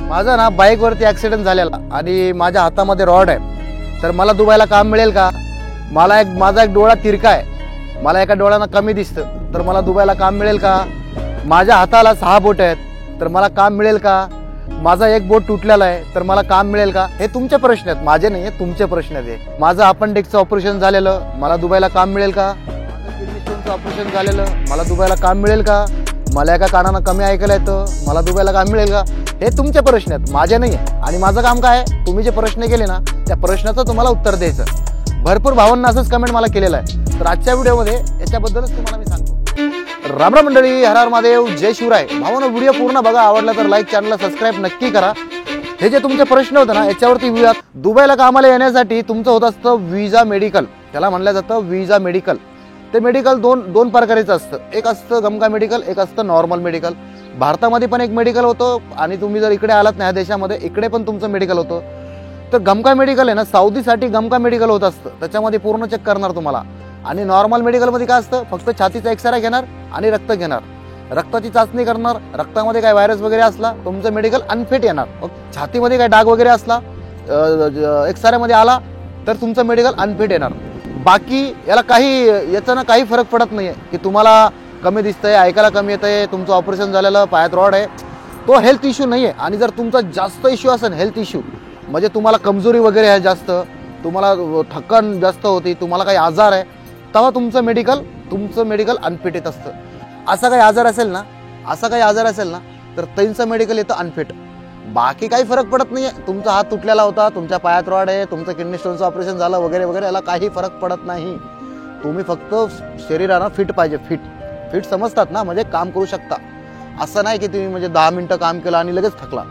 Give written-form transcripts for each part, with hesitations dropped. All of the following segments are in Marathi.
माझा ना बाईकवरती ॲक्सिडेंट झालेला आणि माझ्या हातामध्ये रॉड आहे, तर मला दुबईला काम मिळेल का? माझा एक डोळा तिरका आहे, मला एका डोळ्यानं कमी दिसतं, तर मला दुबईला काम मिळेल का? माझ्या हाताला 6 बोट आहेत, तर मला काम मिळेल का? माझा एक बोट तुटलेला आहे, तर मला काम मिळेल का? हे तुमचे प्रश्न आहेत, माझे नाही आहेत, तुमचे प्रश्न आहेत. माझं अपेंडिक्सचं ऑपरेशन झालेलं, मला दुबईला काम मिळेल का? माझं किडनी स्टोनचं ऑपरेशन झालेलं, मला दुबईला काम मिळेल का? मला एका कानानं कमी ऐकायला येतं, मला दुबईला काम मिळेल का? हे तुमचे प्रश्न आहेत, माझे नाही आहे. आणि माझं काम काय आहे, तुम्ही जे प्रश्न केले ना त्या प्रश्नाचं तुम्हाला उत्तर द्यायचं. भरपूर भावांना असंच कमेंट मला केलेलं आहे, तर आजच्या व्हिडिओमध्ये याच्याबद्दलच तुम्हाला मी सांगतो. राम राम मंडळी, हर हर महादेव, जय शिवराय. भावांनो, व्हिडिओ पूर्ण बघा, आवडला तर लाईक, चॅनलला सबस्क्राईब नक्की करा. हे जे तुमचे प्रश्न होते ना याच्यावरती दुबईला कामाला येण्यासाठी तुमचं होत असतं विजा मेडिकल, त्याला म्हणलं जातं विजा मेडिकल. ते मेडिकल दोन प्रकारचं असतं, एक असतं गमका मेडिकल, एक असतं नॉर्मल मेडिकल. भारतामध्ये पण एक मेडिकल होतं आणि तुम्ही जर इकडे आलात ना या देशामध्ये, इकडे पण तुमचं मेडिकल होतं. तर गमका मेडिकल आहे ना, सौदीसाठी गमका मेडिकल होत असतं, त्याच्यामध्ये पूर्ण चेक करणार तुम्हाला. आणि नॉर्मल मेडिकलमध्ये काय असतं, फक्त छातीचा एक्सरे घेणार आणि रक्त घेणार, रक्ताची चाचणी करणार. रक्तामध्ये काय व्हायरस वगैरे असला तुमचं मेडिकल अनफिट येणार. छातीमध्ये काय डाग वगैरे असला एक्सरेमध्ये आला तर तुमचं मेडिकल अनफिट येणार. बाकी याचा काही फरक पडत नाहीये की तुम्हाला कमी दिसतंय, ऐकायला कमी येतंय, तुमचं ऑपरेशन झालेलं, पायात रॉड आहे, तो हेल्थ इश्यू नाहीये. आणि जर तुमचा जास्त इश्यू असेल हेल्थ इश्यू, म्हणजे तुम्हाला कमजोरी वगैरे आहे जास्त, तुम्हाला थकान जास्त होती, तुम्हाला काही आजार आहे, तेव्हा तुमचं मेडिकल अनफिट येत असतं. असा काही आजार असेल ना तर त्यांचं मेडिकल येतं अनफिट. बाकी काही फरक पडत नाहीये. तुमचा हात तुटलेला होता, तुमच्या पायात रॉड आहे, तुमचं किडनी स्टोनचं ऑपरेशन झालं वगैरे वगैरे, याला काही फरक पडत नाही. तुम्ही फक्त शरीराला फिट पाहिजे. फिट समजतात ना, म्हणजे काम करू शकता. असं नाही की तुम्ही म्हणजे 10 मिनिटं काम केलं आणि लगेच थकला.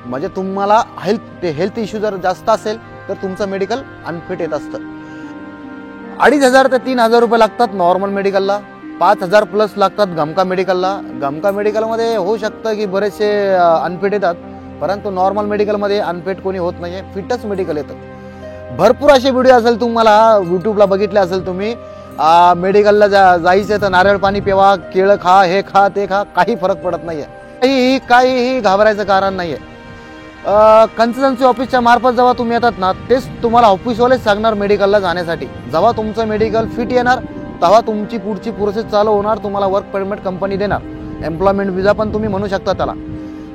म्हणजे तुम्हाला हेल्थ इश्यू जर जास्त असेल तर तुमचं मेडिकल अनफिट येत असतं. 2,500 ते 3,000 रुपये लागतात नॉर्मल मेडिकलला, 5,000 प्लस लागतात गमका मेडिकलला. गमका मेडिकलमध्ये होऊ शकतं की बरेचसे अनफिट येतात, परंतु नॉर्मल मेडिकलमध्ये अनफिट कोणी होत नाहीये, फिटच मेडिकल येतं. भरपूर असे व्हिडिओ असेल, तुम्हाला यूट्यूबला बघितले असेल तुम्ही, मेडिकलला जायचं तर नारळ पाणी पिवा, केळं खा, हे खा, ते खा, काही फरक पडत नाहीये. काहीही घाबरायचं कारण नाहीये. कन्सल्टन्सी ऑफिसच्या मार्फत जेव्हा तुम्ही येतात ना, तेच तुम्हाला ऑफिसवालेच सांगणार मेडिकलला जाण्यासाठी. जेव्हा तुमचं मेडिकल फिट येणार तेव्हा तुमची पुढची प्रोसेस चालू होणार, तुम्हाला वर्क परमिट कंपनी देणार, एम्प्लॉयमेंट विजा पण तुम्ही म्हणू शकता त्याला.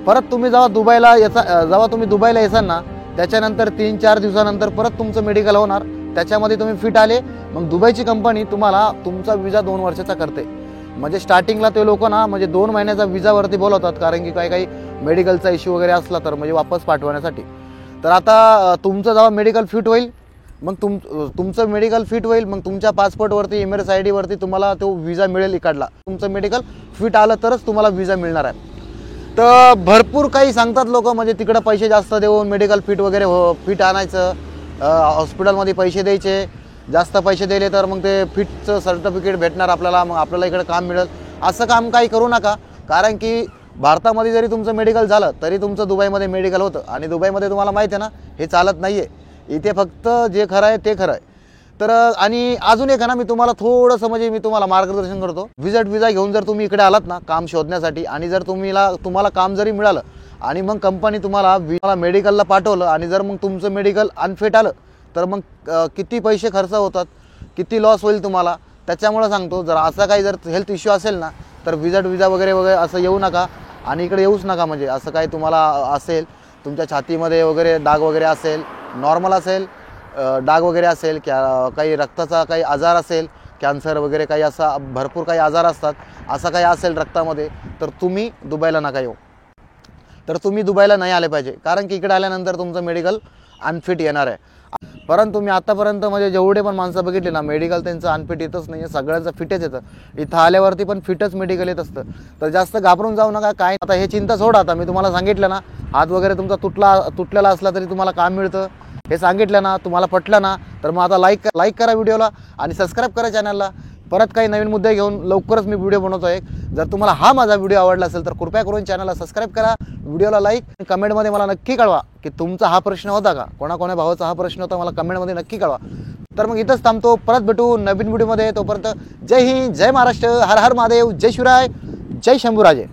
परत तुम्ही जेव्हा दुबईला येसाल ना, त्याच्यानंतर 3-4 दिवसानंतर परत तुमचं मेडिकल होणार, त्याच्यामध्ये तुम्ही फिट आले, मग दुबईची कंपनी तुम्हाला तुमचा विजा 2 वर्षाचा करते. म्हणजे स्टार्टिंगला ते लोक ना म्हणजे 2 महिन्याचा विजावरती बोलवतात, कारण की काही मेडिकलचा इश्यू वगैरे असला तर म्हणजे वापस पाठवण्यासाठी. तर आता तुमचं जेव्हा मेडिकल फिट होईल, मग तुमचं मेडिकल फिट होईल, मग तुमच्या पासपोर्टवरती, एमआरएस आयडी वरती तुम्हाला तो विजा मिळेल इकडला. तुमचं मेडिकल फिट आलं तरच तुम्हाला विजा मिळणार आहे. तर भरपूर काही सांगतात लोक, म्हणजे तिकडं पैसे जास्त देऊन मेडिकल फिट आणायचं, हॉस्पिटलमध्ये पैसे द्यायचे, जास्त पैसे दिले तर मग ते फिटचं सर्टिफिकेट भेटणार आपल्याला, मग आपल्याला इकडे काम मिळेल. असं काम काही करू नका, कारण की भारतामध्ये जरी तुमचं मेडिकल झालं तरी तुमचं दुबईमध्ये मेडिकल होतं, आणि दुबईमध्ये तुम्हाला माहिती आहे ना हे चालत नाहीये. इथे फक्त जे खरं आहे ते खरं आहे. तर आणि अजून एक आहे ना, मी तुम्हाला थोडंसं म्हणजे मी तुम्हाला मार्गदर्शन करतो. विजा घेऊन जर तुम्ही इकडे आलात ना काम शोधण्यासाठी, आणि जर तुम्हाला काम जरी मिळालं आणि मग कंपनी तुम्हाला मेडिकलला पाठवलं, आणि जर मग तुमचं मेडिकल अनफिट आलं तर मग किती पैसे खर्च होतात, किती लॉस होईल तुम्हाला. त्याच्यामुळे सांगतो, जर असा काही जर हेल्थ इश्यू असेल ना तर विजा वगैरे असं येऊ नका, आणि इकडे येऊच नका. म्हणजे असं काही तुम्हाला असेल, तुमच्या छातीमध्ये वगैरे डाग वगैरे असेल, नॉर्मल असेल, डाग वगैरे असेल, काही रक्ताचा काही आजार असेल, कॅन्सर वगैरे काही असा भरपूर काही आजार असतात, असं काही असेल रक्तामध्ये, तर तुम्ही दुबईला नका येऊ. तर तुम्ही दुबईला नाही आले पाहिजे, कारण की इकडे आल्यानंतर तुमचं मेडिकल अनफिट येणार आहे. परंतु मी आतापर्यंत म्हणजे जेवढे पण माणसं बघितले ना, मेडिकल त्यांचं अनफिट येतच नाही आहे, सगळ्यांचं फिटच येतं. इथं आल्यावरती पण फिटच मेडिकल येत असतं. तर जास्त घाबरून जाऊ नका. काय आता हे चिंता सोडा. आता मी तुम्हाला सांगितलं ना, हात वगैरे तुमचा तुटलेला असला तरी तुम्हाला काम मिळतं, हे सांगितलं ना, तुम्हाला पटलं ना, तर मग आता लाईक करा व्हिडिओला आणि सबस्क्राईब करा चॅनलला. परत काही नवीन मुद्दे घेऊन लवकरच मी व्हिडिओ बनवतो आहे. जर तुम्हाला हा माझा व्हिडिओ आवडला असेल तर कृपया करून चॅनलला सबस्क्राईब करा, व्हिडिओला लाईक, कमेंटमध्ये मला नक्की कळवा की तुमचा हा प्रश्न होता का, कोणा भावाचा हा प्रश्न होता, मला कमेंटमध्ये नक्की कळवा. तर मग इथंच थांबतो, परत भेटू नवीन व्हिडिओमध्ये. तोपर्यंत जय हिंद, जय महाराष्ट्र, हर हर महादेव, जय शिवराय, जय शंभूराजे.